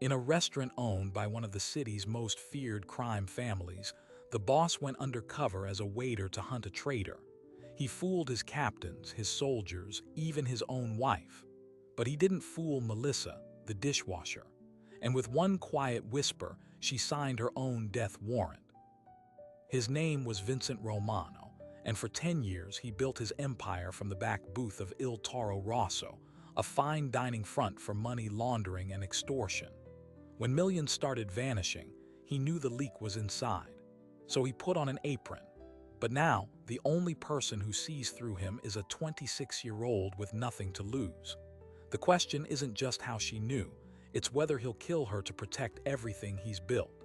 In a restaurant owned by one of the city's most feared crime families, the boss went undercover as a waiter to hunt a traitor. He fooled his captains, his soldiers, even his own wife. But he didn't fool Melissa, the dishwasher. And with one quiet whisper, she signed her own death warrant. His name was Vincent Romano, and for 10 years he built his empire from the back booth of Il Toro Rosso, a fine dining front for money laundering and extortion. When millions started vanishing, he knew the leak was inside, so he put on an apron. But now, the only person who sees through him is a 26-year-old with nothing to lose. The question isn't just how she knew, it's whether he'll kill her to protect everything he's built.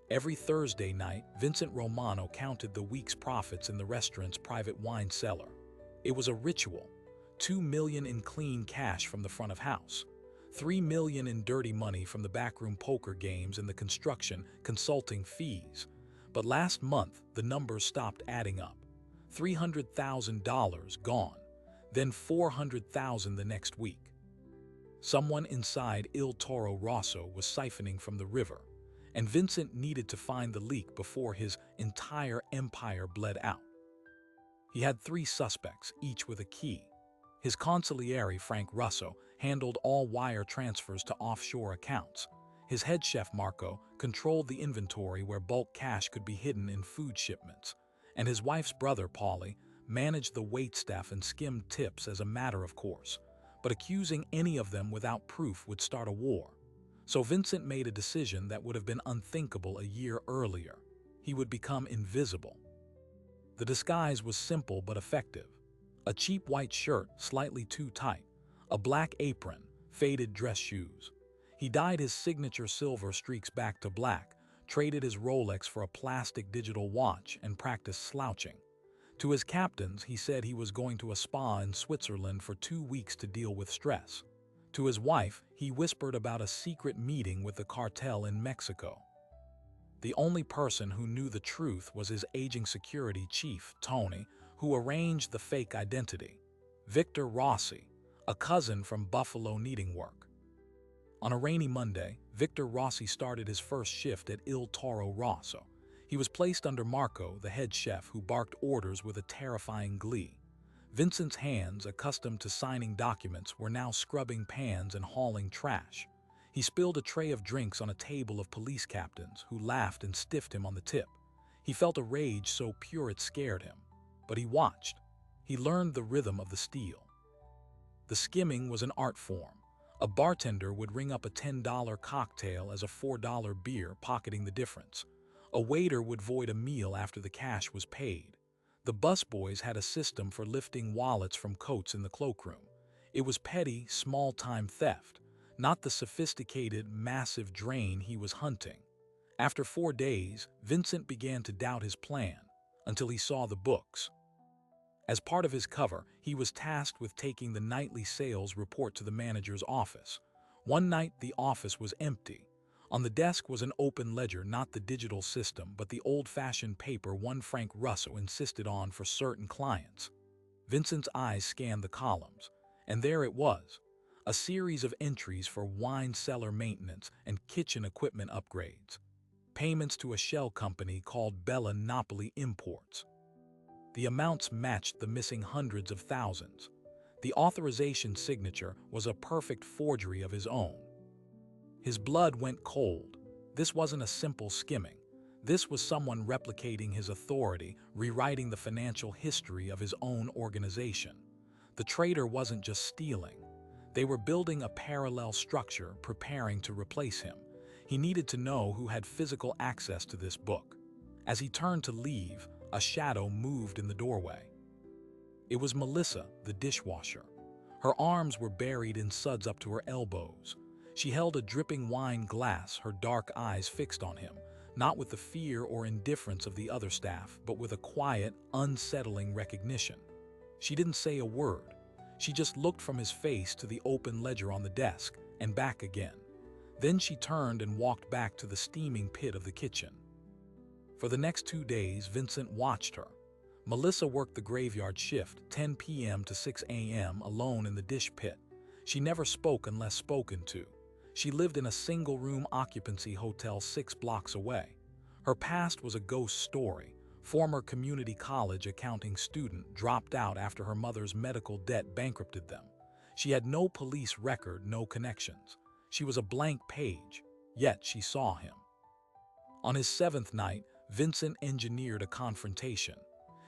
Every Thursday night, Vincent Romano counted the week's profits in the restaurant's private wine cellar. It was a ritual. $2 million in clean cash from the front of house, $3 million in dirty money from the backroom poker games and the construction consulting fees. But last month, the numbers stopped adding up. $300,000 gone, then $400,000 the next week. Someone inside Il Toro Rosso was siphoning from the river, and Vincent needed to find the leak before his entire empire bled out. He had 3 suspects, each with a key. His consigliere, Frank Russo, handled all wire transfers to offshore accounts. His head chef, Marco, controlled the inventory where bulk cash could be hidden in food shipments. And his wife's brother, Paulie, managed the waitstaff and skimmed tips as a matter of course. But accusing any of them without proof would start a war. So Vincent made a decision that would have been unthinkable a year earlier. He would become invisible. The disguise was simple but effective. A cheap white shirt, slightly too tight, a black apron, faded dress shoes. He dyed his signature silver streaks back to black, traded his Rolex for a plastic digital watch, and practiced slouching. To his captains, he said he was going to a spa in Switzerland for 2 weeks to deal with stress. To his wife, he whispered about a secret meeting with the cartel in Mexico. The only person who knew the truth was his aging security chief, Tony, who arranged the fake identity. Victor Rossi, a cousin from Buffalo needing work. On a rainy Monday, Victor Rossi started his first shift at Il Toro Rosso. He was placed under Marco, the head chef, who barked orders with a terrifying glee. Vincent's hands, accustomed to signing documents, were now scrubbing pans and hauling trash. He spilled a tray of drinks on a table of police captains, who laughed and stiffed him on the tip. He felt a rage so pure it scared him. But he watched. He learned the rhythm of the steel. The skimming was an art form. A bartender would ring up a $10 cocktail as a $4 beer, pocketing the difference. A waiter would void a meal after the cash was paid. The busboys had a system for lifting wallets from coats in the cloakroom. It was petty, small-time theft, not the sophisticated, massive drain he was hunting. After 4 days, Vincent began to doubt his plan, until he saw the books. As part of his cover, he was tasked with taking the nightly sales report to the manager's office. One night, the office was empty. On the desk was an open ledger, not the digital system, but the old-fashioned paper one Frank Russo insisted on for certain clients. Vincent's eyes scanned the columns, and there it was, a series of entries for wine cellar maintenance and kitchen equipment upgrades. Payments to a shell company called Bella Napoli Imports. The amounts matched the missing hundreds of thousands. The authorization signature was a perfect forgery of his own. His blood went cold. This wasn't a simple skimming. This was someone replicating his authority, rewriting the financial history of his own organization. The traitor wasn't just stealing. They were building a parallel structure, preparing to replace him. He needed to know who had physical access to this book. As he turned to leave, a shadow moved in the doorway. It was Melissa, the dishwasher. Her arms were buried in suds up to her elbows. She held a dripping wine glass, her dark eyes fixed on him, not with the fear or indifference of the other staff, but with a quiet, unsettling recognition. She didn't say a word. She just looked from his face to the open ledger on the desk and back again. Then she turned and walked back to the steaming pit of the kitchen. For the next 2 days, Vincent watched her. Melissa worked the graveyard shift, 10 p.m. to 6 a.m., alone in the dish pit. She never spoke unless spoken to. She lived in a single-room occupancy hotel 6 blocks away. Her past was a ghost story. Former community college accounting student dropped out after her mother's medical debt bankrupted them. She had no police record, no connections. She was a blank page, yet she saw him. On his 7th night, Vincent engineered a confrontation.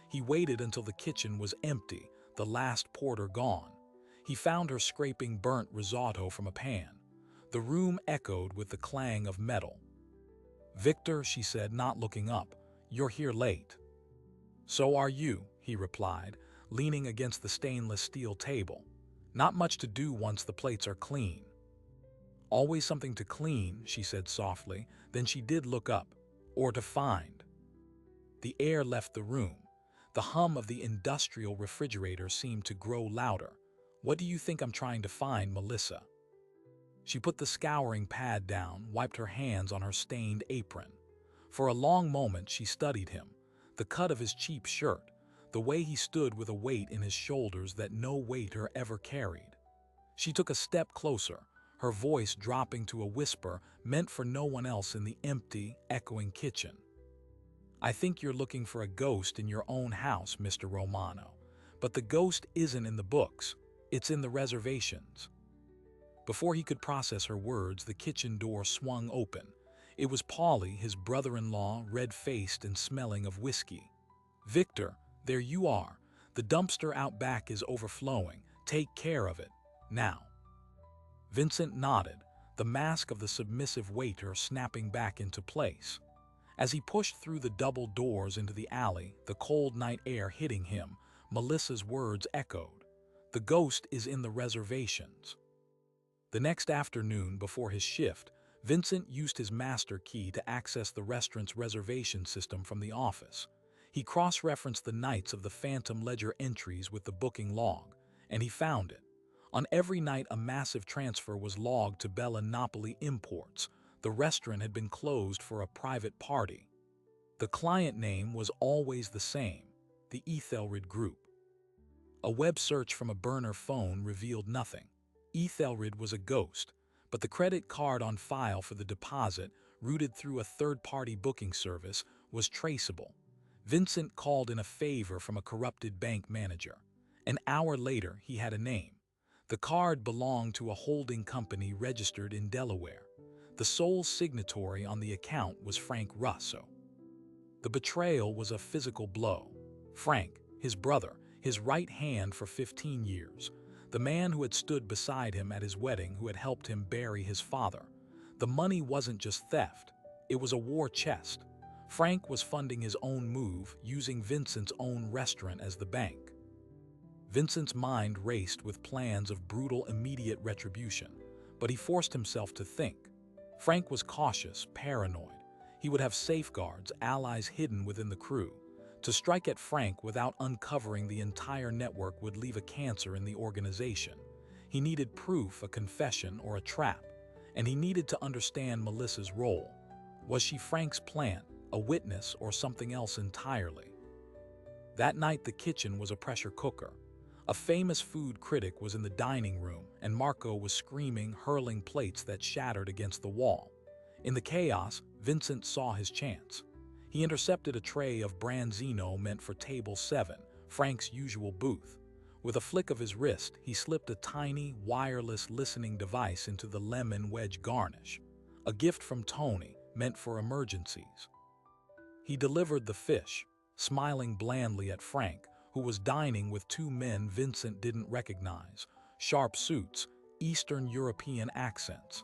He waited until the kitchen was empty, the last porter gone. He found her scraping burnt risotto from a pan. The room echoed with the clang of metal. "Victor," she said, not looking up, "you're here late." "So are you," he replied, leaning against the stainless steel table. "Not much to do once the plates are clean." "Always something to clean," she said softly. Then she did look up. "Or to find." The air left the room. The hum of the industrial refrigerator seemed to grow louder. "What do you think I'm trying to find, Melissa?" She put the scouring pad down, wiped her hands on her stained apron. For a long moment she studied him, the cut of his cheap shirt, the way he stood with a weight in his shoulders that no waiter ever carried. She took a step closer, her voice dropping to a whisper meant for no one else in the empty, echoing kitchen. "I think you're looking for a ghost in your own house, Mr. Romano. But the ghost isn't in the books, it's in the reservations." Before he could process her words, the kitchen door swung open. It was Paulie, his brother-in-law, red-faced and smelling of whiskey. "Victor, there you are. The dumpster out back is overflowing. Take care of it, now." Vincent nodded, the mask of the submissive waiter snapping back into place. As he pushed through the double doors into the alley, the cold night air hitting him, Melissa's words echoed. "The ghost is in the reservations." The next afternoon, before his shift, Vincent used his master key to access the restaurant's reservation system from the office. He cross-referenced the nights of the Phantom Ledger entries with the booking log, and he found it. On every night a massive transfer was logged to Bella Napoli Imports. The restaurant had been closed for a private party. The client name was always the same, the Ethelred Group. A web search from a burner phone revealed nothing. Ethelred was a ghost, but the credit card on file for the deposit, routed through a third-party booking service, was traceable. Vincent called in a favor from a corrupted bank manager. An hour later, he had a name. The card belonged to a holding company registered in Delaware. The sole signatory on the account was Frank Russo. The betrayal was a physical blow. Frank, his brother, his right hand for 15 years, the man who had stood beside him at his wedding, who had helped him bury his father. The money wasn't just theft, it was a war chest. Frank was funding his own move, using Vincent's own restaurant as the bank. Vincent's mind raced with plans of brutal, immediate retribution, but he forced himself to think. Frank was cautious, paranoid. He would have safeguards, allies hidden within the crew. To strike at Frank without uncovering the entire network would leave a cancer in the organization. He needed proof, a confession, or a trap, and he needed to understand Melissa's role. Was she Frank's plant, a witness, or something else entirely? That night the kitchen was a pressure cooker. A famous food critic was in the dining room, and Marco was screaming, hurling plates that shattered against the wall. In the chaos, Vincent saw his chance. He intercepted a tray of branzino meant for table 7, Frank's usual booth. With a flick of his wrist, he slipped a tiny, wireless listening device into the lemon wedge garnish, a gift from Tony, meant for emergencies. He delivered the fish, smiling blandly at Frank, who was dining with 2 men Vincent didn't recognize, sharp suits, Eastern European accents.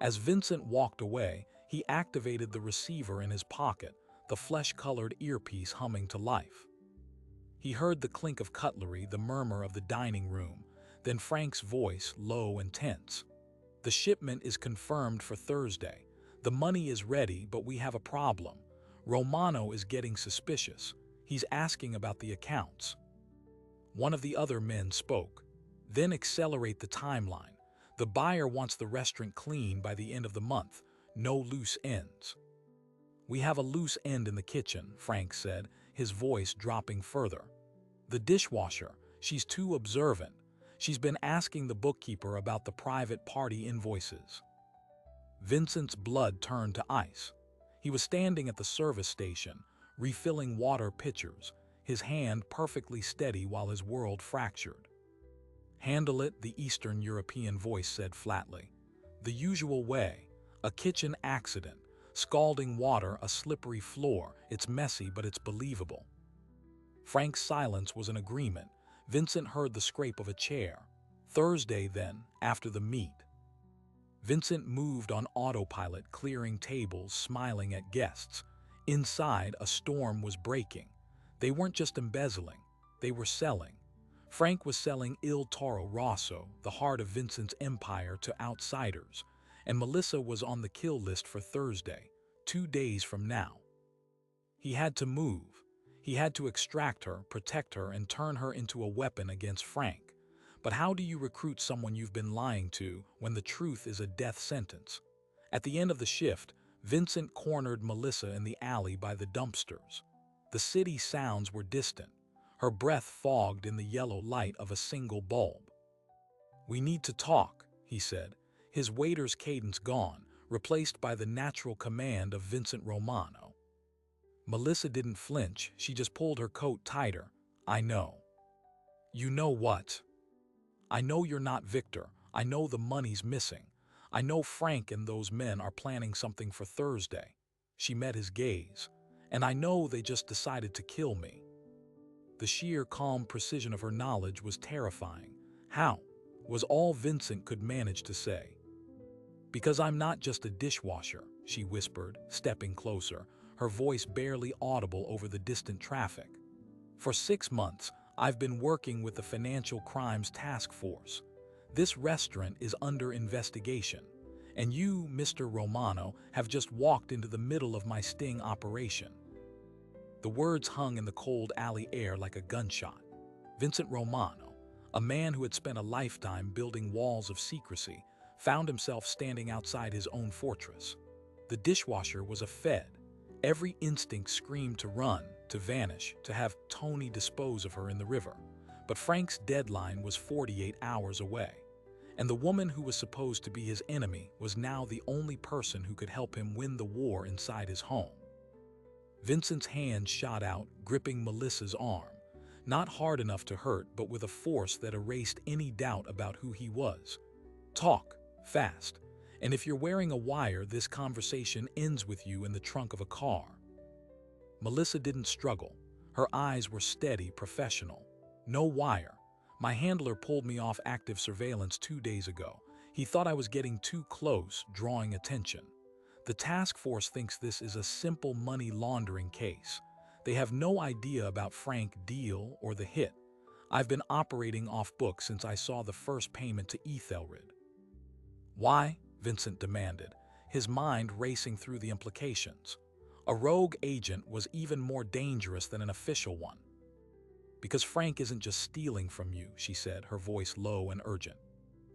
As Vincent walked away, he activated the receiver in his pocket, the flesh-colored earpiece humming to life. He heard the clink of cutlery, the murmur of the dining room, then Frank's voice, low and tense. "The shipment is confirmed for Thursday. The money is ready, but we have a problem. Romano is getting suspicious. He's asking about the accounts." One of the other men spoke. "Then accelerate the timeline. The buyer wants the restaurant clean by the end of the month. No loose ends." "We have a loose end in the kitchen," Frank said, his voice dropping further. "The dishwasher. She's too observant. She's been asking the bookkeeper about the private party invoices." Vincent's blood turned to ice. He was standing at the service station, refilling water pitchers, his hand perfectly steady while his world fractured. "Handle it," the Eastern European voice said flatly. "The usual way. A kitchen accident. Scalding water, a slippery floor. It's messy, but it's believable." Frank's silence was an agreement. Vincent heard the scrape of a chair. "Thursday, then, after the meet." Vincent moved on autopilot, clearing tables, smiling at guests. Inside, a storm was breaking. They weren't just embezzling, they were selling. Frank was selling Il Toro Rosso, the heart of Vincent's empire, to outsiders, and Melissa was on the kill list for Thursday, 2 days from now. He had to move. He had to extract her, protect her, and turn her into a weapon against Frank. But how do you recruit someone you've been lying to when the truth is a death sentence? At the end of the shift, Vincent cornered Melissa in the alley by the dumpsters. The city sounds were distant, her breath fogged in the yellow light of a single bulb. "We need to talk," he said, his waiter's cadence gone, replaced by the natural command of Vincent Romano. Melissa didn't flinch, she just pulled her coat tighter. "I know." "You know what?" "I know you're not Victor. I know the money's missing. I know Frank and those men are planning something for Thursday." She met his gaze. "And I know they just decided to kill me." The sheer calm precision of her knowledge was terrifying. "How?" was all Vincent could manage to say. "Because I'm not just a dishwasher," she whispered, stepping closer, her voice barely audible over the distant traffic. "For 6 months, I've been working with the Financial Crimes Task Force. This restaurant is under investigation, and you, Mr. Romano, have just walked into the middle of my sting operation." The words hung in the cold alley air like a gunshot. Vincent Romano, a man who had spent a lifetime building walls of secrecy, found himself standing outside his own fortress. The dishwasher was a fed. Every instinct screamed to run, to vanish, to have Tony dispose of her in the river. But Frank's deadline was 48 hours away, and the woman who was supposed to be his enemy was now the only person who could help him win the war inside his home. Vincent's hand shot out, gripping Melissa's arm, not hard enough to hurt, but with a force that erased any doubt about who he was. "Talk, fast. And if you're wearing a wire, this conversation ends with you in the trunk of a car." Melissa didn't struggle. Her eyes were steady, professional. "No wire. My handler pulled me off active surveillance 2 days ago. He thought I was getting too close, drawing attention. The task force thinks this is a simple money laundering case. They have no idea about Frank Deal or the hit. I've been operating off book since I saw the first payment to Ethelred." "Why?" Vincent demanded, his mind racing through the implications. A rogue agent was even more dangerous than an official one. "Because Frank isn't just stealing from you," she said, her voice low and urgent.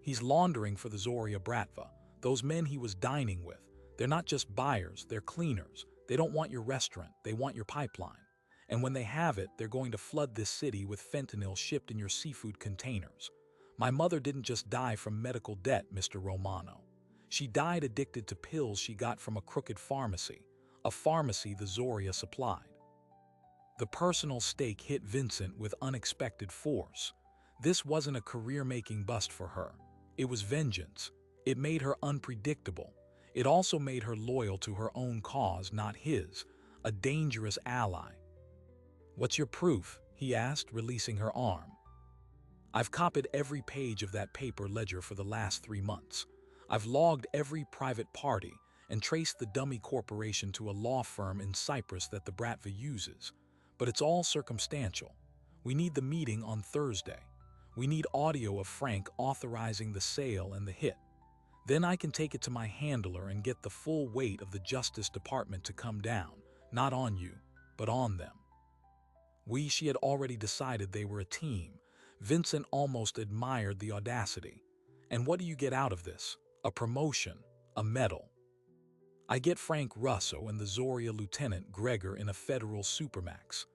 "He's laundering for the Zoria Bratva, those men he was dining with. They're not just buyers, they're cleaners. They don't want your restaurant, they want your pipeline. And when they have it, they're going to flood this city with fentanyl shipped in your seafood containers. My mother didn't just die from medical debt, Mr. Romano. She died addicted to pills she got from a crooked pharmacy, a pharmacy the Zoria supplied." The personal stake hit Vincent with unexpected force. This wasn't a career-making bust for her. It was vengeance. It made her unpredictable. It also made her loyal to her own cause, not his, a dangerous ally. "What's your proof?" he asked, releasing her arm. "I've copied every page of that paper ledger for the last 3 months. I've logged every private party and traced the dummy corporation to a law firm in Cyprus that the Bratva uses. But it's all circumstantial. We need the meeting on Thursday. We need audio of Frank authorizing the sale and the hit. Then I can take it to my handler and get the full weight of the Justice Department to come down, not on you, but on them." She had already decided they were a team. Vincent almost admired the audacity. "And what do you get out of this? A promotion, a medal." "I get Frank Russo and the Zoria Lieutenant Gregor in a federal supermax.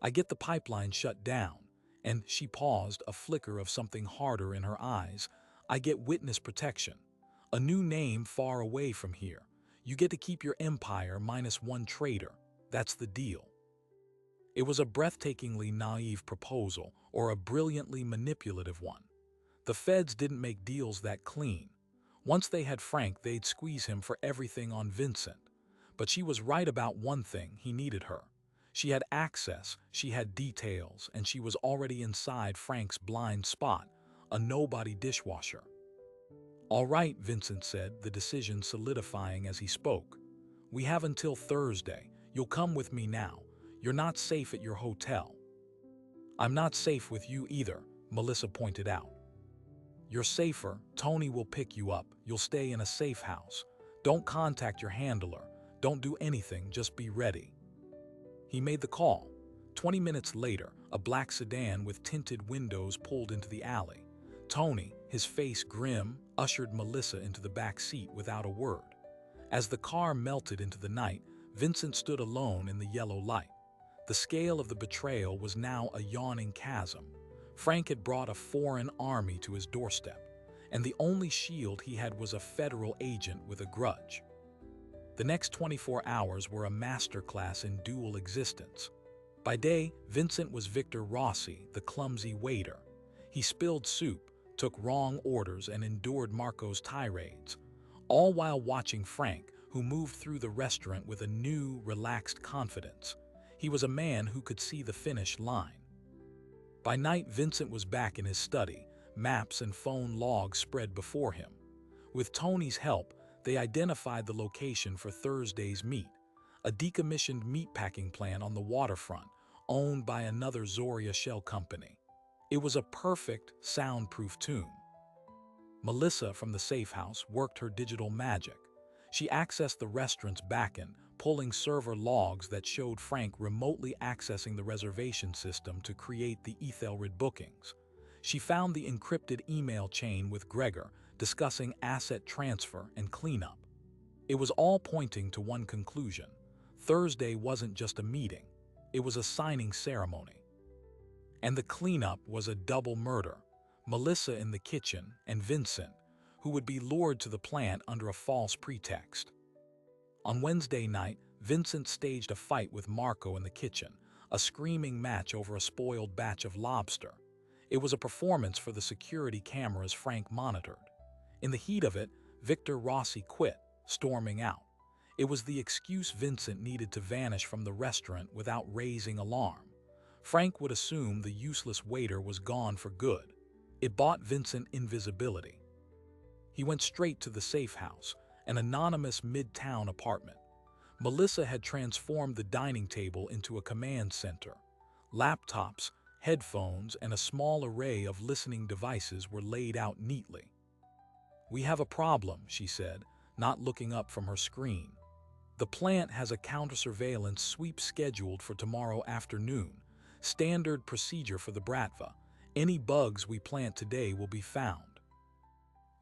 I get the pipeline shut down." And she paused, a flicker of something harder in her eyes. "I get witness protection. A new name far away from here. You get to keep your empire minus one traitor. That's the deal. It was a breathtakingly naive proposal, or a brilliantly manipulative one. The feds didn't make deals that clean. Once they had Frank, they'd squeeze him for everything on Vincent. But she was right about one thing: he needed her. She had access, she had details, and she was already inside Frank's blind spot, a nobody dishwasher. "All right," Vincent said, the decision solidifying as he spoke. "We have until Thursday. You'll come with me now. You're not safe at your hotel." "I'm not safe with you either," Melissa pointed out. "You're safer. Tony will pick you up. You'll stay in a safe house. Don't contact your handler. Don't do anything, just be ready." He made the call. 20 minutes later, a black sedan with tinted windows pulled into the alley. Tony, his face grim, ushered Melissa into the back seat without a word. As the car melted into the night, Vincent stood alone in the yellow light. The scale of the betrayal was now a yawning chasm. Frank had brought a foreign army to his doorstep, and the only shield he had was a federal agent with a grudge. The next 24 hours were a masterclass in dual existence. By day, Vincent was Victor Rossi, the clumsy waiter. He spilled soup, took wrong orders, and endured Marco's tirades, all while watching Frank, who moved through the restaurant with a new, relaxed confidence. He was a man who could see the finish line. By night, Vincent was back in his study, maps and phone logs spread before him. With Tony's help, they identified the location for Thursday's meet, a decommissioned meatpacking plant on the waterfront, owned by another Zoria shell company. It was a perfect, soundproof tomb. Melissa from the safe house worked her digital magic. She accessed the restaurant's backend, pulling server logs that showed Frank remotely accessing the reservation system to create the Ethelred bookings. She found the encrypted email chain with Gregor, discussing asset transfer and cleanup. It was all pointing to one conclusion: Thursday wasn't just a meeting, it was a signing ceremony. And the cleanup was a double murder: Melissa in the kitchen and Vincent, who would be lured to the plant under a false pretext. On Wednesday night, Vincent staged a fight with Marco in the kitchen, a screaming match over a spoiled batch of lobster. It was a performance for the security cameras Frank monitored. In the heat of it, Victor Rossi quit, storming out. It was the excuse Vincent needed to vanish from the restaurant without raising alarm. Frank would assume the useless waiter was gone for good. It bought Vincent invisibility. He went straight to the safe house, an anonymous mid-town apartment. Melissa had transformed the dining table into a command center. Laptops, headphones, and a small array of listening devices were laid out neatly. "We have a problem," she said, not looking up from her screen. "The plant has a counter-surveillance sweep scheduled for tomorrow afternoon. Standard procedure for the Bratva. Any bugs we plant today will be found."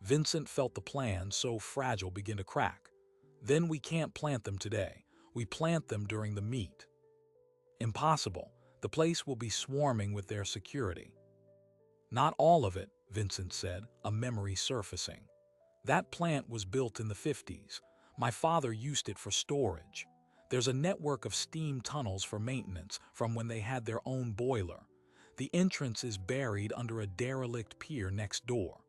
Vincent felt the plan, so fragile, begin to crack. "Then we can't plant them today. We plant them during the meet." "Impossible. The place will be swarming with their security." "Not all of it," Vincent said, a memory surfacing. "That plant was built in the 50s. My father used it for storage. There's a network of steam tunnels for maintenance from when they had their own boiler. The entrance is buried under a derelict pier next door."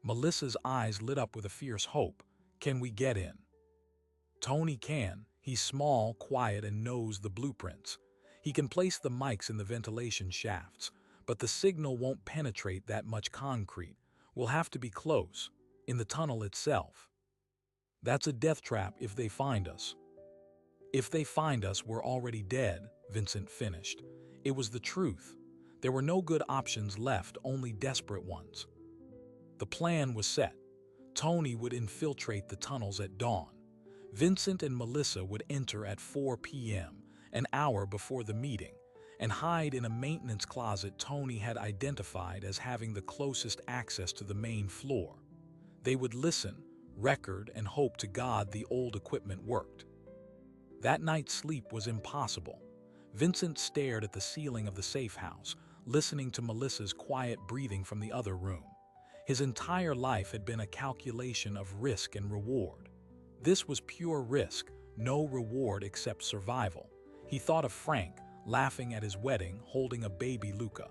Melissa's eyes lit up with a fierce hope. "Can we get in?" "Tony can. He's small, quiet, and knows the blueprints. He can place the mics in the ventilation shafts, but the signal won't penetrate that much concrete. We'll have to be close, in the tunnel itself." "That's a death trap if they find us." "If they find us, we're already dead," Vincent finished. It was the truth. There were no good options left, only desperate ones. The plan was set. Tony would infiltrate the tunnels at dawn. Vincent and Melissa would enter at 4 p.m., an hour before the meeting, and hide in a maintenance closet Tony had identified as having the closest access to the main floor. They would listen, record, and hope to God the old equipment worked. That night's sleep was impossible. Vincent stared at the ceiling of the safe house, listening to Melissa's quiet breathing from the other room. His entire life had been a calculation of risk and reward. This was pure risk, no reward except survival. He thought of Frank, laughing at his wedding, holding a baby Luca.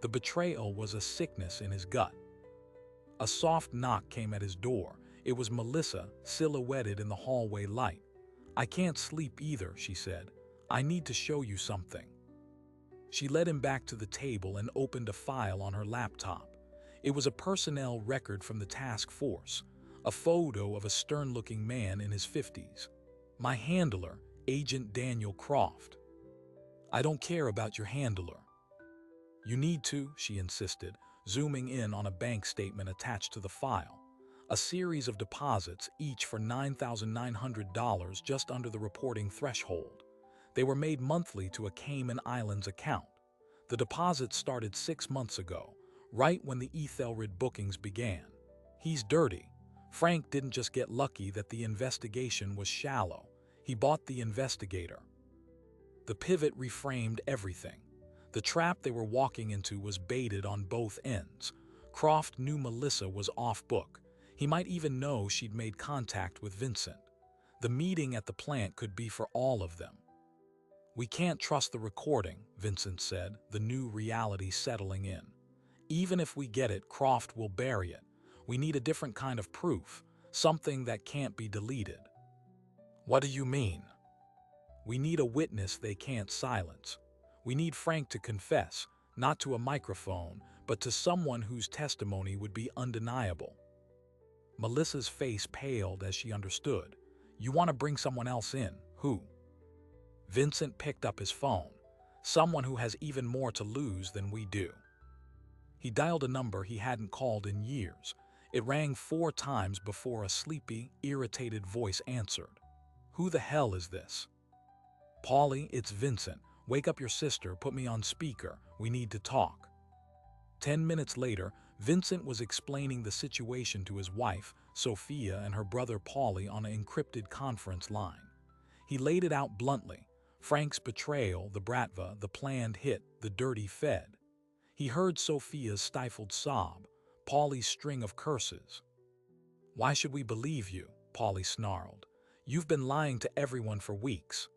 The betrayal was a sickness in his gut. A soft knock came at his door. It was Melissa, silhouetted in the hallway light. "I can't sleep either," she said. "I need to show you something." She led him back to the table and opened a file on her laptop. It was a personnel record from the task force, a photo of a stern-looking man in his 50s. "My handler, Agent Daniel Croft." "I don't care about your handler." "You need to," she insisted, zooming in on a bank statement attached to the file. A series of deposits, each for $9,900, just under the reporting threshold. They were made monthly to a Cayman Islands account. The deposits started 6 months ago, right when the Ethelred bookings began. He's dirty. Frank didn't just get lucky that the investigation was shallow. He bought the investigator. The pivot reframed everything. The trap they were walking into was baited on both ends. Croft knew Melissa was off-book. He might even know she'd made contact with Vincent. The meeting at the plant could be for all of them. "We can't trust the recording," Vincent said, the new reality settling in. "Even if we get it, Croft will bury it. We need a different kind of proof, something that can't be deleted." "What do you mean?" "We need a witness they can't silence. We need Frank to confess, not to a microphone, but to someone whose testimony would be undeniable." Melissa's face paled as she understood. "You want to bring someone else in? Who?" Vincent picked up his phone. "Someone who has even more to lose than we do." He dialed a number he hadn't called in years. It rang 4 times before a sleepy, irritated voice answered. "Who the hell is this?" "Paulie, it's Vincent. Wake up your sister, put me on speaker. We need to talk." 10 minutes later, Vincent was explaining the situation to his wife, Sophia, and her brother Paulie on an encrypted conference line. He laid it out bluntly. Frank's betrayal, the Bratva, the planned hit, the dirty Fed. He heard Sophia's stifled sob, Paulie's string of curses. "Why should we believe you?" Paulie snarled. "You've been lying to everyone for weeks."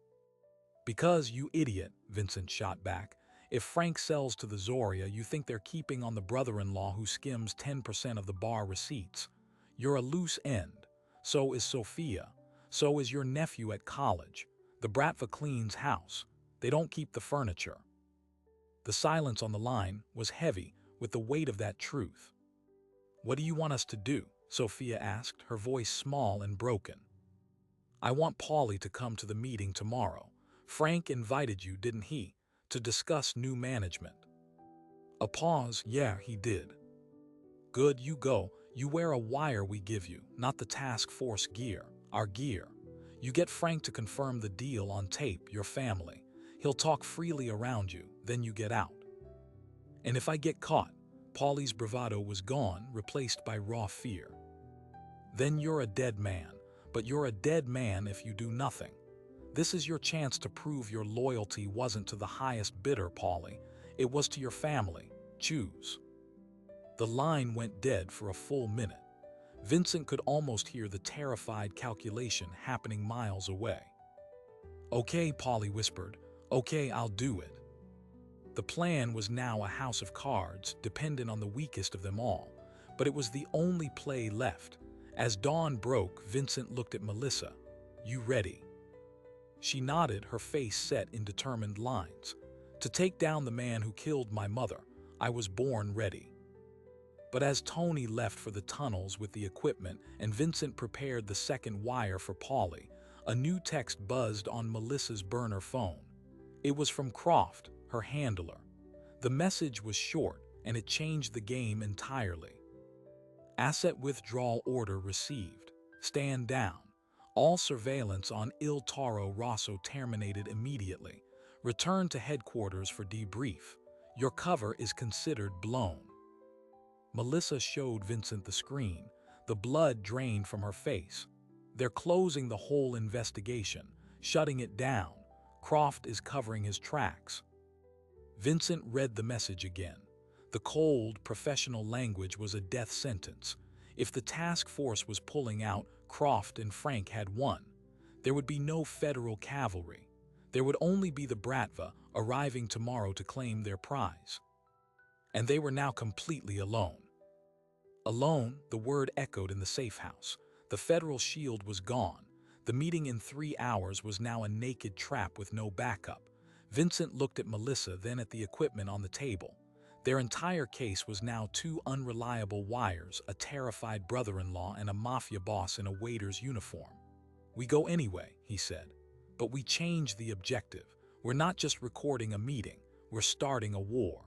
"Because, you idiot," Vincent shot back. "If Frank sells to the Zoria, you think they're keeping on the brother-in-law who skims 10% of the bar receipts. You're a loose end. So is Sophia. So is your nephew at college. The Bratva cleans house. They don't keep the furniture." The silence on the line was heavy with the weight of that truth. "What do you want us to do?" Sophia asked, her voice small and broken. "I want Paulie to come to the meeting tomorrow. Frank invited you, didn't he, to discuss new management?" A pause. "Yeah, he did." "Good, you go. You wear a wire we give you, not the task force gear, our gear. You get Frank to confirm the deal on tape, your family. He'll talk freely around you, then you get out." "And if I get caught?" Paulie's bravado was gone, replaced by raw fear. "Then you're a dead man, but you're a dead man if you do nothing. This is your chance to prove your loyalty wasn't to the highest bidder, Paulie. It was to your family. Choose." The line went dead for a full minute. Vincent could almost hear the terrified calculation happening miles away. "Okay," Paulie whispered. "Okay, I'll do it." The plan was now a house of cards, dependent on the weakest of them all, but it was the only play left. As dawn broke, Vincent looked at Melissa. "You ready?" She nodded, her face set in determined lines. "To take down the man who killed my mother, I was born ready." But as Tony left for the tunnels with the equipment and Vincent prepared the second wire for Paulie, a new text buzzed on Melissa's burner phone. It was from Croft, her handler. The message was short, and it changed the game entirely. "Asset withdrawal order received. Stand down. All surveillance on Il Toro Rosso terminated immediately. Return to headquarters for debrief. Your cover is considered blown." Melissa showed Vincent the screen. The blood drained from her face. "They're closing the whole investigation, shutting it down. Croft is covering his tracks." Vincent read the message again. The cold, professional language was a death sentence. If the task force was pulling out, Croft and Frank had won. There would be no federal cavalry. There would only be the Bratva arriving tomorrow to claim their prize. And they were now completely alone. Alone, the word echoed in the safe house. The federal shield was gone. The meeting in 3 hours was now a naked trap with no backup. Vincent looked at Melissa, then at the equipment on the table. Their entire case was now 2 unreliable wires, a terrified brother-in-law, and a mafia boss in a waiter's uniform. "We go anyway," he said. "But we change the objective. We're not just recording a meeting, we're starting a war."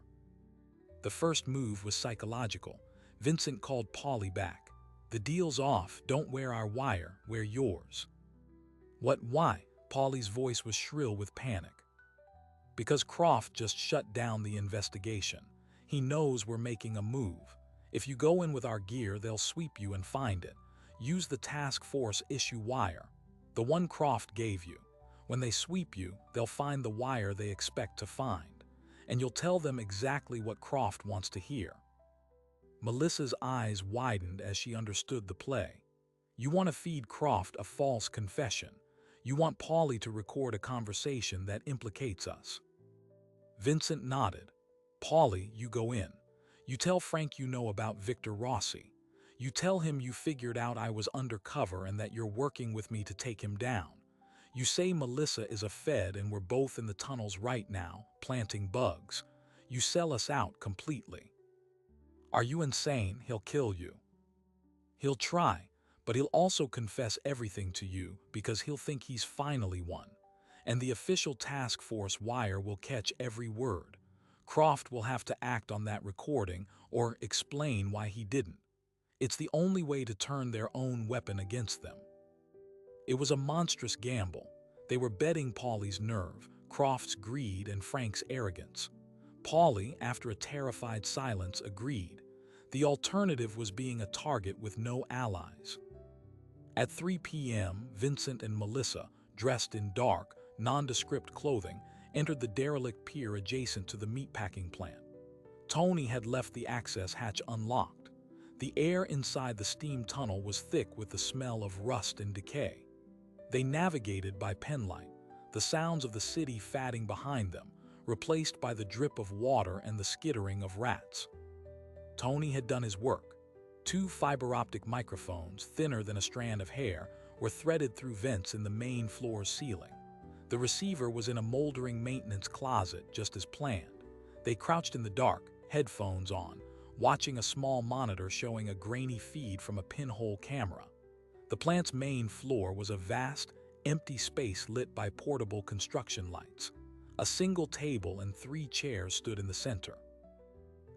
The first move was psychological. Vincent called Paulie back. "The deal's off. Don't wear our wire, wear yours." "What, why?" Paulie's voice was shrill with panic. "Because Croft just shut down the investigation. He knows we're making a move. If you go in with our gear, they'll sweep you and find it. Use the task force issue wire, the one Croft gave you. When they sweep you, they'll find the wire they expect to find. And you'll tell them exactly what Croft wants to hear." Melissa's eyes widened as she understood the play. "You want to feed Croft a false confession. You want Paulie to record a conversation that implicates us." Vincent nodded. "Paulie, you go in. You tell Frank you know about Victor Rossi. You tell him you figured out I was undercover and that you're working with me to take him down. You say Melissa is a Fed and we're both in the tunnels right now, planting bugs. You sell us out completely. Are you insane? He'll kill you." "He'll try, but he'll also confess everything to you because he'll think he's finally won. And the official task force wire will catch every word. Croft will have to act on that recording or explain why he didn't. It's the only way to turn their own weapon against them." It was a monstrous gamble. They were betting Paulie's nerve, Croft's greed, and Frank's arrogance. Paulie, after a terrified silence, agreed. The alternative was being a target with no allies. At 3 p.m., Vincent and Melissa, dressed in dark, nondescript clothing, entered the derelict pier adjacent to the meatpacking plant. Tony had left the access hatch unlocked. The air inside the steam tunnel was thick with the smell of rust and decay. They navigated by penlight, the sounds of the city fatting behind them, replaced by the drip of water and the skittering of rats. Tony had done his work. 2 fiber-optic microphones, thinner than a strand of hair, were threaded through vents in the main floor's ceiling. The receiver was in a moldering maintenance closet, just as planned. They crouched in the dark, headphones on, watching a small monitor showing a grainy feed from a pinhole camera. The plant's main floor was a vast, empty space lit by portable construction lights. A single table and 3 chairs stood in the center.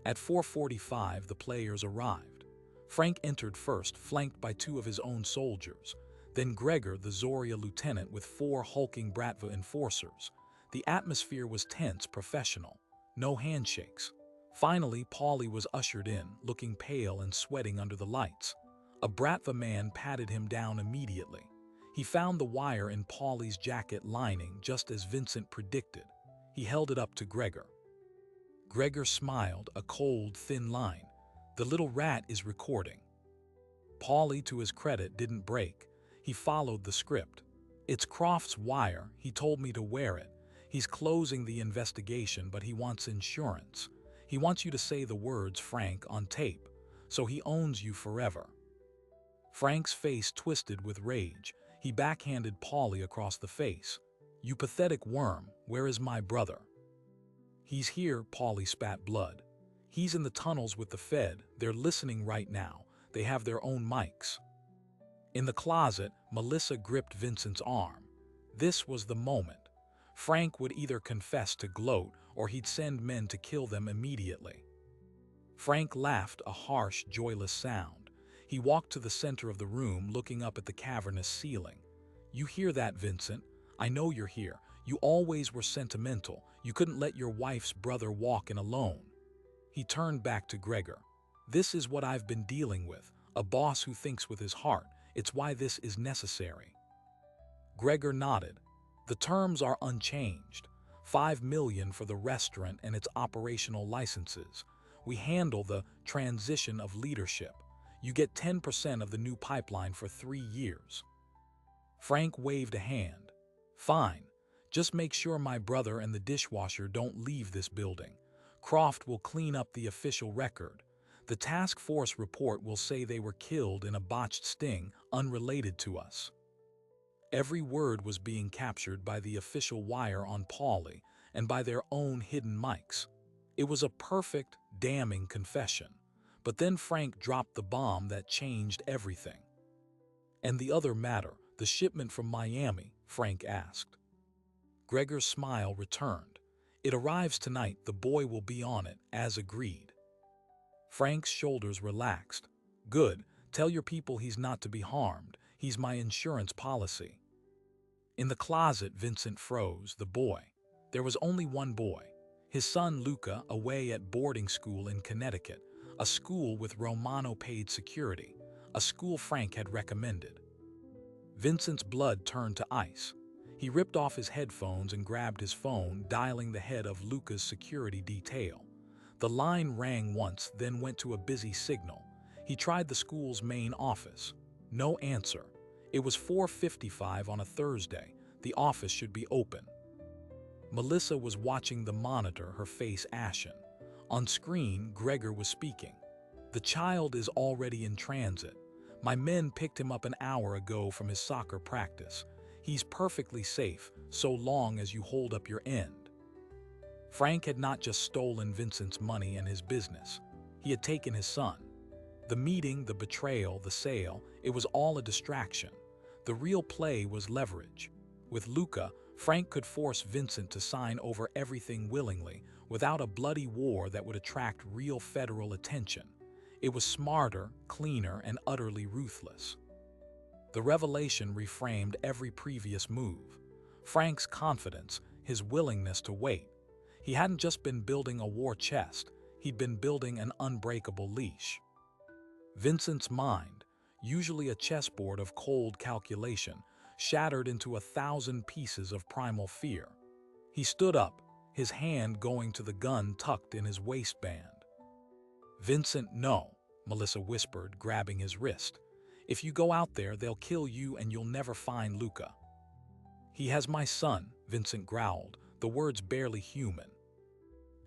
At 4:45, the players arrived. Frank entered first, flanked by 2 of his own soldiers. Then Gregor, the Zoria lieutenant, with 4 hulking Bratva enforcers. The atmosphere was tense, professional. No handshakes. Finally, Paulie was ushered in, looking pale and sweating under the lights. A Bratva man patted him down immediately. He found the wire in Paulie's jacket lining, just as Vincent predicted. He held it up to Gregor. Gregor smiled, a cold, thin line. "The little rat is recording." Paulie, to his credit, didn't break. He followed the script. "It's Croft's wire. He told me to wear it. He's closing the investigation, but he wants insurance. He wants you to say the words, Frank, on tape, so he owns you forever." Frank's face twisted with rage. He backhanded Paulie across the face. "You pathetic worm, where is my brother?" "He's here," Paulie spat blood. "He's in the tunnels with the Fed. They're listening right now. They have their own mics." In the closet, Melissa gripped Vincent's arm. This was the moment. Frank would either confess to gloat or he'd send men to kill them immediately. Frank laughed, a harsh, joyless sound. He walked to the center of the room, looking up at the cavernous ceiling. "You hear that, Vincent? I know you're here. You always were sentimental. You couldn't let your wife's brother walk in alone." He turned back to Gregor. "This is what I've been dealing with, a boss who thinks with his heart. It's why this is necessary." Gregor nodded. "The terms are unchanged. $5 million for the restaurant and its operational licenses. We handle the transition of leadership. You get 10% of the new pipeline for 3 years." Frank waved a hand. "Fine. Just make sure my brother and the dishwasher don't leave this building. Croft will clean up the official record. The task force report will say they were killed in a botched sting unrelated to us." Every word was being captured by the official wire on Paulie and by their own hidden mics. It was a perfect, damning confession. But then Frank dropped the bomb that changed everything. "And the other matter, the shipment from Miami?" Frank asked. Gregor's smile returned. "It arrives tonight. The boy will be on it, as agreed." Frank's shoulders relaxed. "Good. Tell your people he's not to be harmed. He's my insurance policy." In the closet, Vincent froze. The boy. There was only one boy. His son Luca, away at boarding school in Connecticut, a school with Romano-paid security, a school Frank had recommended. Vincent's blood turned to ice. He ripped off his headphones and grabbed his phone, dialing the head of Luca's security detail. The line rang once, then went to a busy signal. He tried the school's main office. No answer. It was 4:55 on a Thursday. The office should be open. Melissa was watching the monitor, her face ashen. On screen, Gregor was speaking. "The child is already in transit. My men picked him up an hour ago from his soccer practice. He's perfectly safe, so long as you hold up your end." Frank had not just stolen Vincent's money and his business. He had taken his son. The meeting, the betrayal, the sale, it was all a distraction. The real play was leverage. With Luca, Frank could force Vincent to sign over everything willingly, without a bloody war that would attract real federal attention. It was smarter, cleaner, and utterly ruthless. The revelation reframed every previous move. Frank's confidence, his willingness to wait. He hadn't just been building a war chest, he'd been building an unbreakable leash. Vincent's mind, usually a chessboard of cold calculation, shattered into 1,000 pieces of primal fear. He stood up, his hand going to the gun tucked in his waistband. "Vincent, no," Melissa whispered, grabbing his wrist. "If you go out there, they'll kill you and you'll never find Luca." "He has my son," Vincent growled, the words barely human.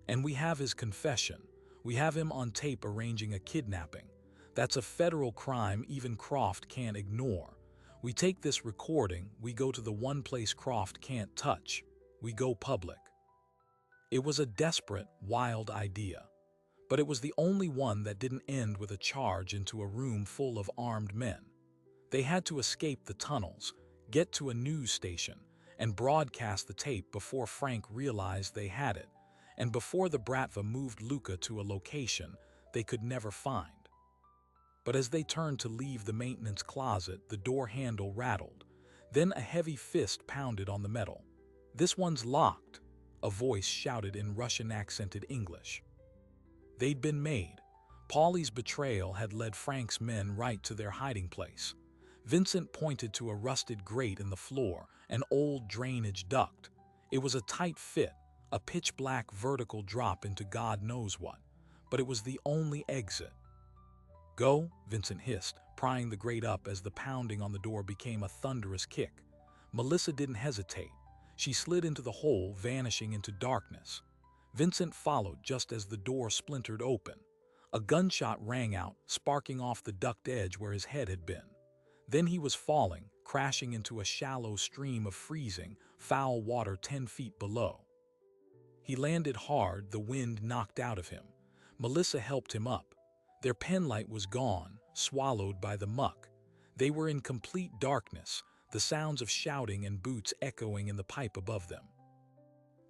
"And we have his confession. We have him on tape arranging a kidnapping. That's a federal crime even Croft can't ignore. We take this recording, we go to the one place Croft can't touch. We go public." It was a desperate, wild idea. But it was the only one that didn't end with a charge into a room full of armed men. They had to escape the tunnels, get to a news station, and broadcast the tape before Frank realized they had it, and before the Bratva moved Luca to a location they could never find. But as they turned to leave the maintenance closet, the door handle rattled. Then a heavy fist pounded on the metal. "This one's locked," a voice shouted in Russian-accented English. They'd been made. Paulie's betrayal had led Frank's men right to their hiding place. Vincent pointed to a rusted grate in the floor, an old drainage duct. It was a tight fit, a pitch-black vertical drop into God knows what, but it was the only exit. "Go," Vincent hissed, prying the grate up as the pounding on the door became a thunderous kick. Melissa didn't hesitate. She slid into the hole, vanishing into darkness. Vincent followed just as the door splintered open. A gunshot rang out, sparking off the duct edge where his head had been. Then he was falling, crashing into a shallow stream of freezing, foul water 10 feet below. He landed hard, the wind knocked out of him. Melissa helped him up. Their penlight was gone, swallowed by the muck. They were in complete darkness, the sounds of shouting and boots echoing in the pipe above them.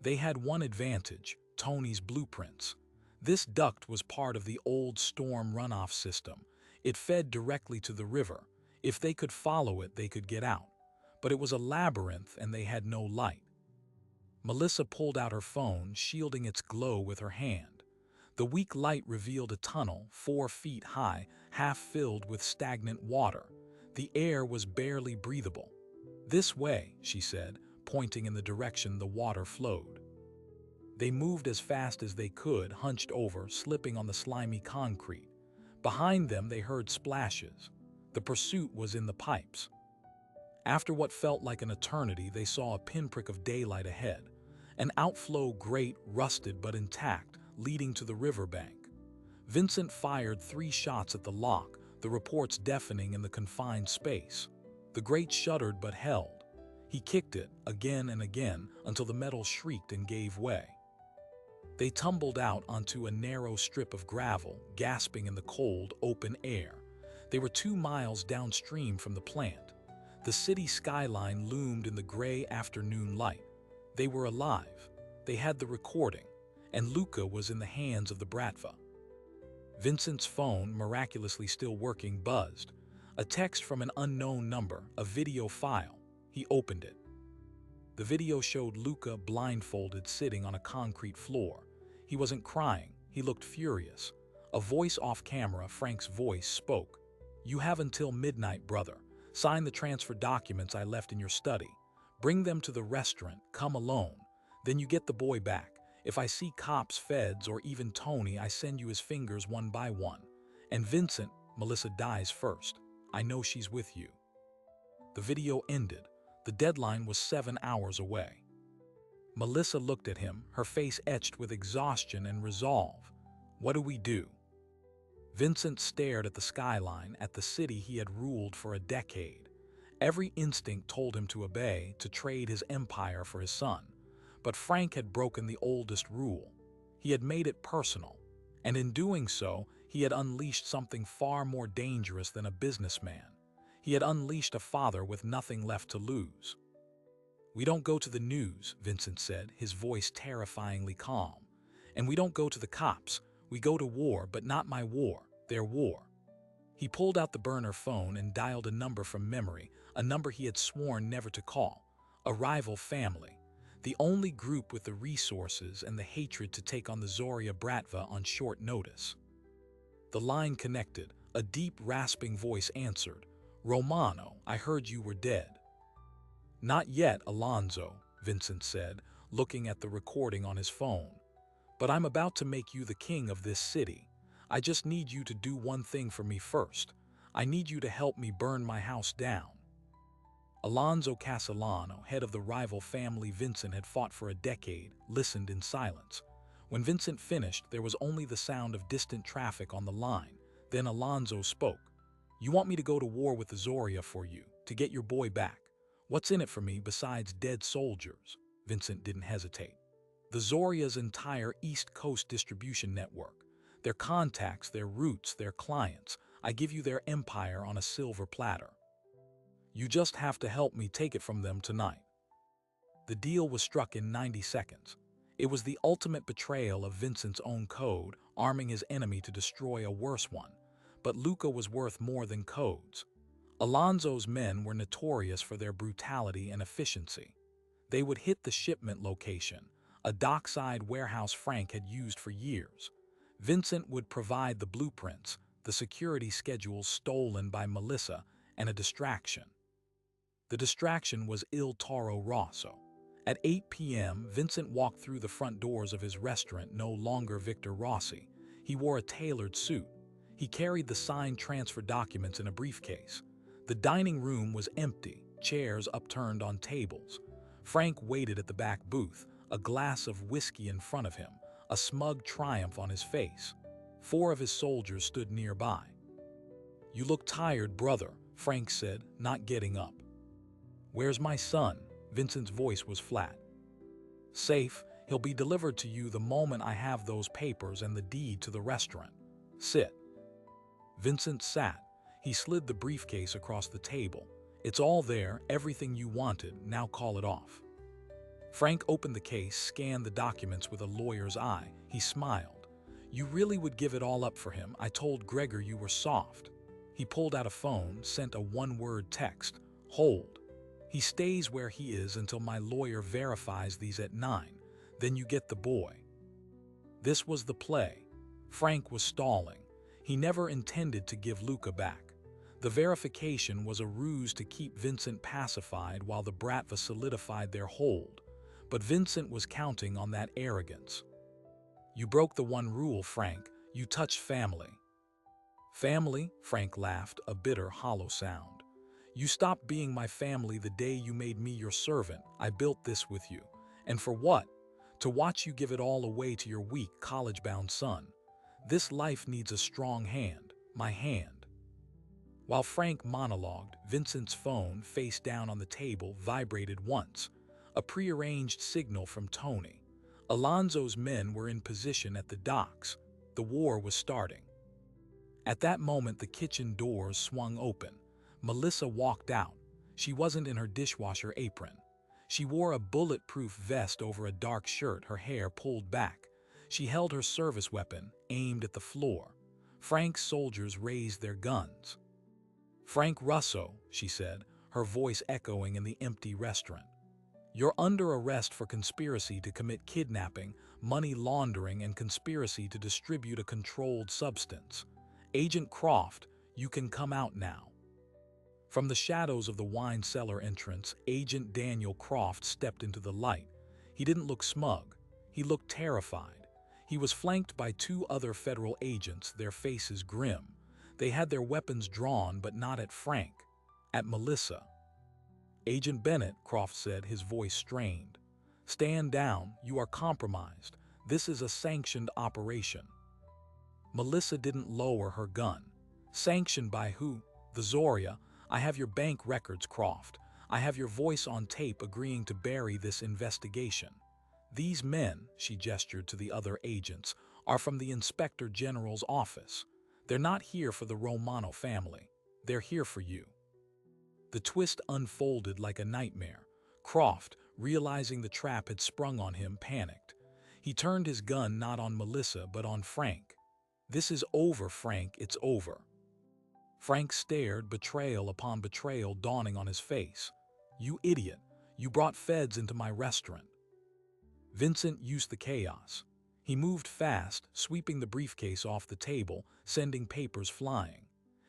They had one advantage: Tony's blueprints. This duct was part of the old storm runoff system. It fed directly to the river. If they could follow it, they could get out. But it was a labyrinth and they had no light. Melissa pulled out her phone, shielding its glow with her hand. The weak light revealed a tunnel, 4 feet high, half filled with stagnant water. The air was barely breathable. "This way," she said, pointing in the direction the water flowed. They moved as fast as they could, hunched over, slipping on the slimy concrete. Behind them, they heard splashes. The pursuit was in the pipes. After what felt like an eternity, they saw a pinprick of daylight ahead, an outflow grate, rusted but intact, leading to the riverbank. Vincent fired 3 shots at the lock, the reports deafening in the confined space. The grate shuddered but held. He kicked it again and again until the metal shrieked and gave way. They tumbled out onto a narrow strip of gravel, gasping in the cold, open air. They were 2 miles downstream from the plant. The city skyline loomed in the gray afternoon light. They were alive. They had the recording, and Luca was in the hands of the Bratva. Vincent's phone, miraculously still working, buzzed. A text from an unknown number, a video file. He opened it. The video showed Luca blindfolded, sitting on a concrete floor. He wasn't crying. He looked furious. A voice off camera, Frank's voice, spoke. "You have until midnight, brother. Sign the transfer documents I left in your study. Bring them to the restaurant. Come alone. Then you get the boy back. If I see cops, feds, or even Tony, I send you his fingers one by one. And Vincent, Melissa dies first. I know she's with you." The video ended. The deadline was 7 hours away. Melissa looked at him, her face etched with exhaustion and resolve. What do we do? Vincent stared at the skyline, at the city he had ruled for a decade. Every instinct told him to obey, to trade his empire for his son. But Frank had broken the oldest rule. He had made it personal, and in doing so, he had unleashed something far more dangerous than a businessman. He had unleashed a father with nothing left to lose. "We don't go to the news," Vincent said, his voice terrifyingly calm. "And we don't go to the cops. We go to war, but not my war, their war." He pulled out the burner phone and dialed a number from memory, a number he had sworn never to call. A rival family. The only group with the resources and the hatred to take on the Zoria Bratva on short notice. The line connected. A deep, rasping voice answered. "Romano, I heard you were dead." "Not yet, Alonzo," Vincent said, looking at the recording on his phone. "But I'm about to make you the king of this city. I just need you to do one thing for me first. I need you to help me burn my house down." Alonzo Castellano, head of the rival family Vincent had fought for a decade, listened in silence. When Vincent finished, there was only the sound of distant traffic on the line. Then Alonzo spoke. "You want me to go to war with the Zoria for you, to get your boy back. What's in it for me besides dead soldiers?" Vincent didn't hesitate. "The Zoria's entire East Coast distribution network. Their contacts, their roots, their clients. I give you their empire on a silver platter. You just have to help me take it from them tonight." The deal was struck in 90 seconds. It was the ultimate betrayal of Vincent's own code, arming his enemy to destroy a worse one. But Luca was worth more than codes. Alonzo's men were notorious for their brutality and efficiency. They would hit the shipment location, a dockside warehouse Frank had used for years. Vincent would provide the blueprints, the security schedules stolen by Melissa, and a distraction. The distraction was Il Toro Rosso. At 8 p.m., Vincent walked through the front doors of his restaurant, no longer Victor Rossi. He wore a tailored suit. He carried the signed transfer documents in a briefcase. The dining room was empty, chairs upturned on tables. Frank waited at the back booth, a glass of whiskey in front of him, a smug triumph on his face. 4 of his soldiers stood nearby. "You look tired, brother," Frank said, not getting up. "Where's my son?" Vincent's voice was flat. "Safe. He'll be delivered to you the moment I have those papers and the deed to the restaurant. Sit." Vincent sat. He slid the briefcase across the table. "It's all there, everything you wanted, now call it off." Frank opened the case, scanned the documents with a lawyer's eye. He smiled. "You really would give it all up for him? I told Gregor you were soft." He pulled out a phone, sent a one-word text. "Hold. He stays where he is until my lawyer verifies these at 9. Then you get the boy." This was the play. Frank was stalling. He never intended to give Luca back. The verification was a ruse to keep Vincent pacified while the Bratva solidified their hold. but Vincent was counting on that arrogance. "You broke the one rule, Frank. You touched family." "Family?" Frank laughed, a bitter, hollow sound. "You stopped being my family the day you made me your servant. I built this with you. And for what? To watch you give it all away to your weak, college-bound son. This life needs a strong hand, my hand." While Frank monologued, Vincent's phone, face down on the table, vibrated once. A prearranged signal from Tony. Alonzo's men were in position at the docks. The war was starting. At that moment, the kitchen doors swung open. Melissa walked out. She wasn't in her dishwasher apron. She wore a bulletproof vest over a dark shirt, her hair pulled back. She held her service weapon, aimed at the floor. Frank's soldiers raised their guns. "Frank Russo," she said, her voice echoing in the empty restaurant. "You're under arrest for conspiracy to commit kidnapping, money laundering, and conspiracy to distribute a controlled substance. Agent Croft, you can come out now." From the shadows of the wine cellar entrance, Agent Daniel Croft stepped into the light. He didn't look smug. He looked terrified. He was flanked by two other federal agents, their faces grim. They had their weapons drawn, but not at Frank, at Melissa. "Agent Bennett," Croft said, his voice strained. "Stand down. You are compromised. This is a sanctioned operation." Melissa didn't lower her gun. "Sanctioned by who?" "The Zoria. I have your bank records, Croft. I have your voice on tape agreeing to bury this investigation. These men," she gestured to the other agents, "are from the Inspector General's office. They're not here for the Romano family. They're here for you." The twist unfolded like a nightmare. Croft, realizing the trap had sprung on him, panicked. He turned his gun not on Melissa but on Frank. "This is over, Frank, it's over." Frank stared, betrayal upon betrayal dawning on his face. "You idiot! You brought feds into my restaurant." Vincent used the chaos. He moved fast, sweeping the briefcase off the table, sending papers flying.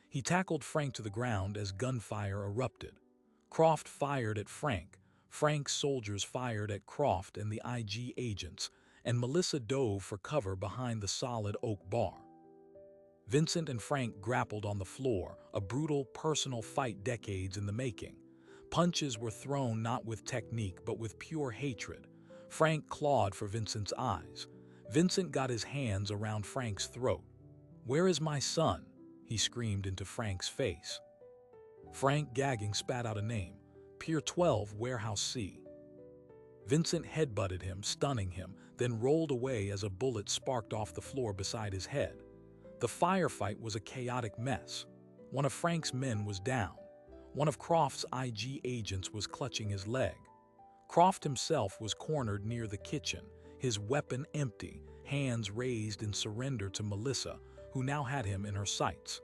He tackled Frank to the ground as gunfire erupted. Croft fired at Frank. Frank's soldiers fired at Croft and the IG agents, and Melissa dove for cover behind the solid oak bar. Vincent and Frank grappled on the floor, a brutal, personal fight decades in the making. Punches were thrown not with technique but with pure hatred. Frank clawed for Vincent's eyes. Vincent got his hands around Frank's throat. "Where is my son?" he screamed into Frank's face. Frank, gagging, spat out a name. "Pier 12, Warehouse C." Vincent headbutted him, stunning him, then rolled away as a bullet sparked off the floor beside his head. The firefight was a chaotic mess. One of Frank's men was down. One of Croft's IG agents was clutching his leg. Croft himself was cornered near the kitchen, his weapon empty, hands raised in surrender to Melissa, who now had him in her sights.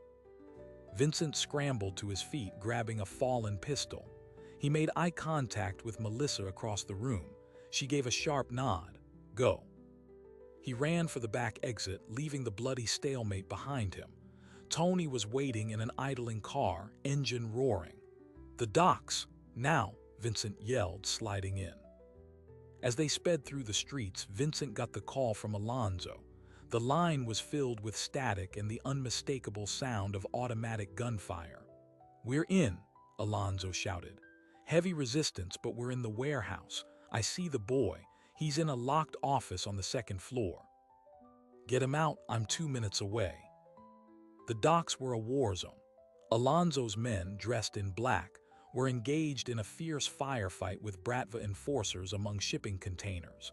Vincent scrambled to his feet, grabbing a fallen pistol. He made eye contact with Melissa across the room. She gave a sharp nod. "Go." He ran for the back exit, leaving the bloody stalemate behind him. Tony was waiting in an idling car, engine roaring. "The docks! Now!" Vincent yelled, sliding in. As they sped through the streets, Vincent got the call from Alonzo. The line was filled with static and the unmistakable sound of automatic gunfire. "We're in," Alonzo shouted. "Heavy resistance, but we're in the warehouse. I see the boy. He's in a locked office on the second floor." "Get him out, I'm 2 minutes away." The docks were a war zone. Alonzo's men, dressed in black, were engaged in a fierce firefight with Bratva enforcers among shipping containers.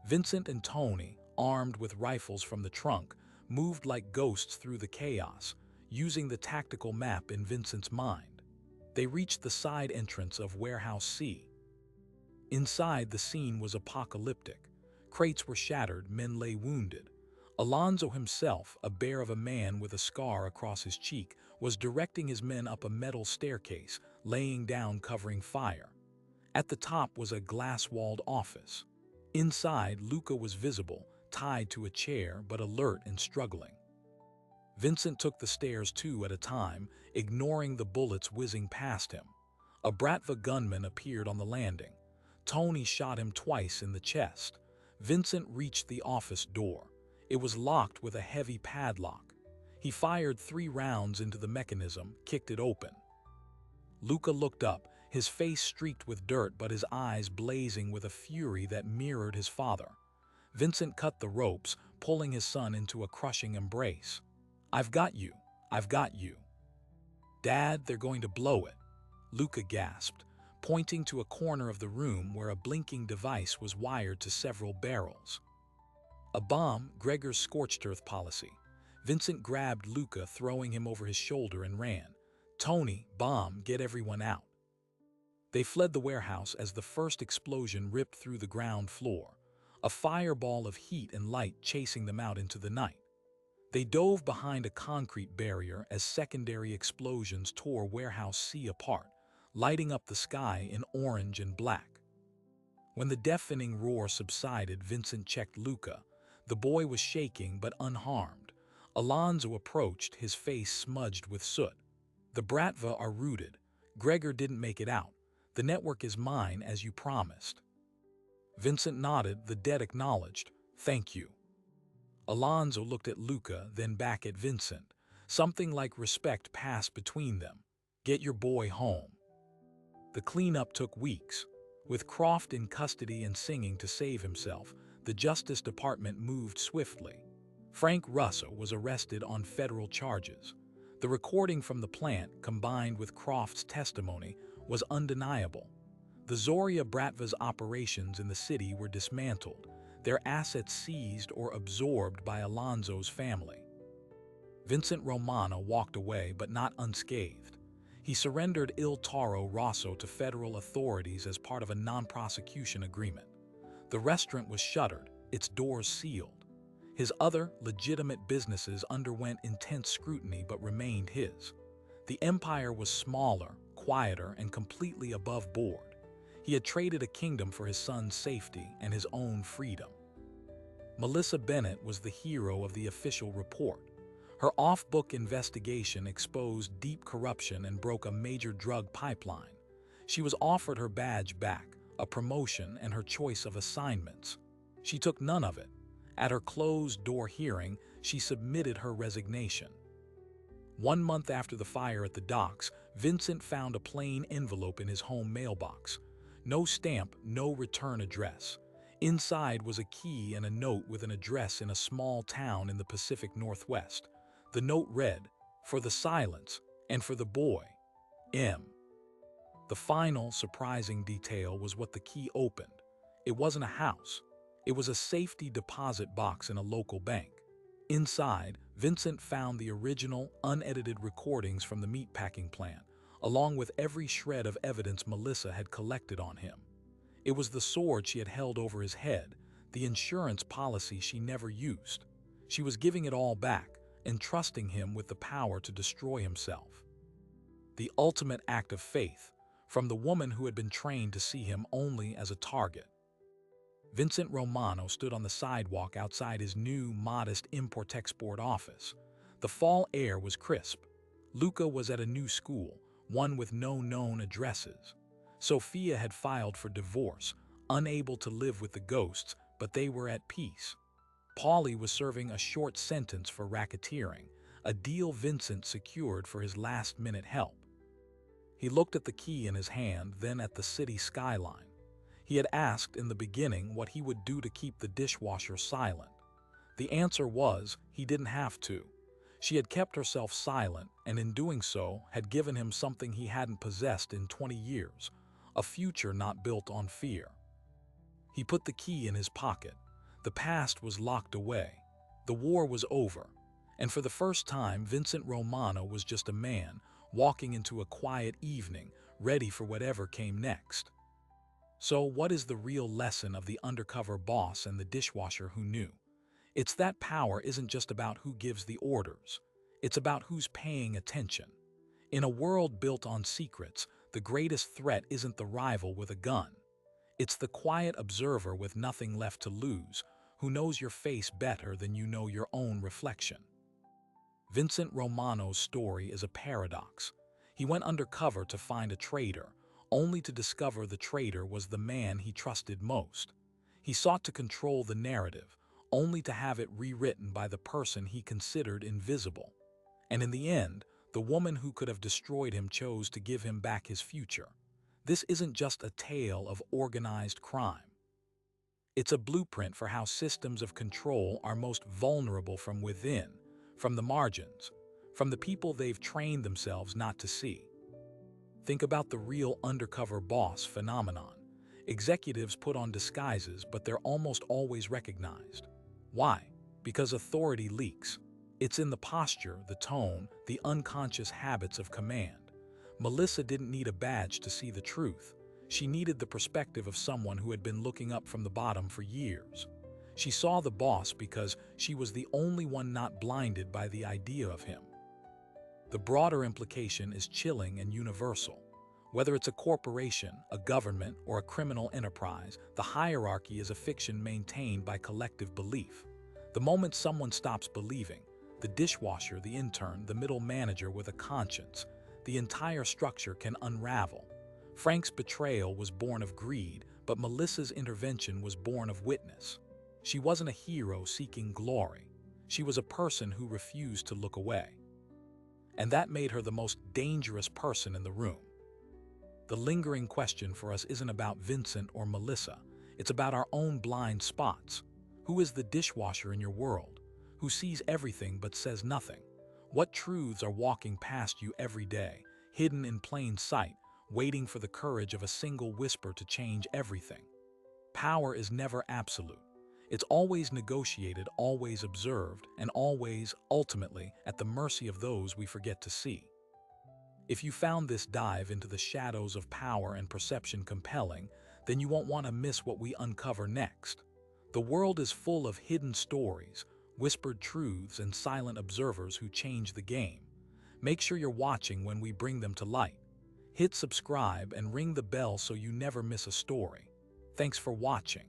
Vincent and Tony, armed with rifles from the trunk, moved like ghosts through the chaos, using the tactical map in Vincent's mind. They reached the side entrance of Warehouse C. Inside, the scene was apocalyptic. Crates were shattered, men lay wounded. Alonzo himself, a bear of a man with a scar across his cheek, was directing his men up a metal staircase, laying down covering fire. At the top was a glass-walled office. Inside, Luca was visible, tied to a chair but alert and struggling. Vincent took the stairs 2 at a time, ignoring the bullets whizzing past him. A Bratva gunman appeared on the landing. Tony shot him twice in the chest. Vincent reached the office door. It was locked with a heavy padlock. He fired 3 rounds into the mechanism, kicked it open. Luca looked up, his face streaked with dirt but his eyes blazing with a fury that mirrored his father. Vincent cut the ropes, pulling his son into a crushing embrace. "I've got you. I've got you." "Dad, they're going to blow it," Luca gasped, pointing to a corner of the room where a blinking device was wired to several barrels. "A bomb, Gregor's scorched earth policy." Vincent grabbed Luca, throwing him over his shoulder, and ran. "Tony, bomb, get everyone out." They fled the warehouse as the first explosion ripped through the ground floor, a fireball of heat and light chasing them out into the night. They dove behind a concrete barrier as secondary explosions tore Warehouse C apart, lighting up the sky in orange and black. When the deafening roar subsided, Vincent checked Luca. The boy was shaking but unharmed. Alonzo approached, his face smudged with soot. "The Bratva are rooted. Gregor didn't make it out. The network is mine, as you promised." Vincent nodded, the dead acknowledged. "Thank you." Alonzo looked at Luca, then back at Vincent. Something like respect passed between them. "Get your boy home." The cleanup took weeks. With Croft in custody and singing to save himself, the Justice Department moved swiftly. Frank Russo was arrested on federal charges. The recording from the plant, combined with Croft's testimony, was undeniable. The Zoria Bratva's operations in the city were dismantled, their assets seized or absorbed by Alonzo's family. Vincent Romano walked away, but not unscathed. He surrendered Il Toro Rosso to federal authorities as part of a non-prosecution agreement. The restaurant was shuttered, its doors sealed. His other, legitimate businesses underwent intense scrutiny but remained his. The empire was smaller, quieter, and completely above board. He had traded a kingdom for his son's safety and his own freedom. Melissa Bennett was the hero of the official report. Her off-book investigation exposed deep corruption and broke a major drug pipeline. She was offered her badge back, a promotion, and her choice of assignments. She took none of it. At her closed-door hearing, she submitted her resignation. 1 month after the fire at the docks, Vincent found a plain envelope in his home mailbox. No stamp, no return address. Inside was a key and a note with an address in a small town in the Pacific Northwest. The note read, "For the silence, and for the boy, M." The final, surprising detail was what the key opened. It wasn't a house. It was a safety deposit box in a local bank. Inside, Vincent found the original, unedited recordings from the meatpacking plant, along with every shred of evidence Melissa had collected on him. It was the sword she had held over his head, the insurance policy she never used. She was giving it all back, entrusting him with the power to destroy himself. The ultimate act of faith, from the woman who had been trained to see him only as a target. Vincent Romano stood on the sidewalk outside his new, modest import-export office. The fall air was crisp. Luca was at a new school, one with no known addresses. Sophia had filed for divorce, unable to live with the ghosts, but they were at peace. Paulie was serving a short sentence for racketeering, a deal Vincent secured for his last-minute help. He looked at the key in his hand, then at the city skyline. He had asked in the beginning what he would do to keep the dishwasher silent. The answer was he didn't have to. She had kept herself silent, and in doing so had given him something he hadn't possessed in 20 years, a future not built on fear. He put the key in his pocket. The past was locked away. The war was over. And for the first time, Vincent Romano was just a man, walking into a quiet evening, ready for whatever came next. So what is the real lesson of the undercover boss and the dishwasher who knew? It's that power isn't just about who gives the orders. It's about who's paying attention. In a world built on secrets, the greatest threat isn't the rival with a gun. It's the quiet observer with nothing left to lose, who knows your face better than you know your own reflection. Vincent Romano's story is a paradox. He went undercover to find a traitor, only to discover the traitor was the man he trusted most. He sought to control the narrative, only to have it rewritten by the person he considered invisible. And in the end, the woman who could have destroyed him chose to give him back his future. This isn't just a tale of organized crime. It's a blueprint for how systems of control are most vulnerable from within, from the margins, from the people they've trained themselves not to see. Think about the real undercover boss phenomenon. Executives put on disguises, but they're almost always recognized. Why? Because authority leaks. It's in the posture, the tone, the unconscious habits of command. Melissa didn't need a badge to see the truth. She needed the perspective of someone who had been looking up from the bottom for years. She saw the boss because she was the only one not blinded by the idea of him. The broader implication is chilling and universal. Whether it's a corporation, a government, or a criminal enterprise, the hierarchy is a fiction maintained by collective belief. The moment someone stops believing, the dishwasher, the intern, the middle manager with a conscience, the entire structure can unravel. Frank's betrayal was born of greed, but Melissa's intervention was born of witness. She wasn't a hero seeking glory. She was a person who refused to look away. And that made her the most dangerous person in the room. The lingering question for us isn't about Vincent or Melissa. It's about our own blind spots. Who is the dishwasher in your world? Who sees everything but says nothing? What truths are walking past you every day, hidden in plain sight, waiting for the courage of a single whisper to change everything? Power is never absolute. It's always negotiated, always observed, and always, ultimately, at the mercy of those we forget to see. If you found this dive into the shadows of power and perception compelling, then you won't want to miss what we uncover next. The world is full of hidden stories, whispered truths, and silent observers who change the game. Make sure you're watching when we bring them to light. Hit subscribe and ring the bell so you never miss a story. Thanks for watching.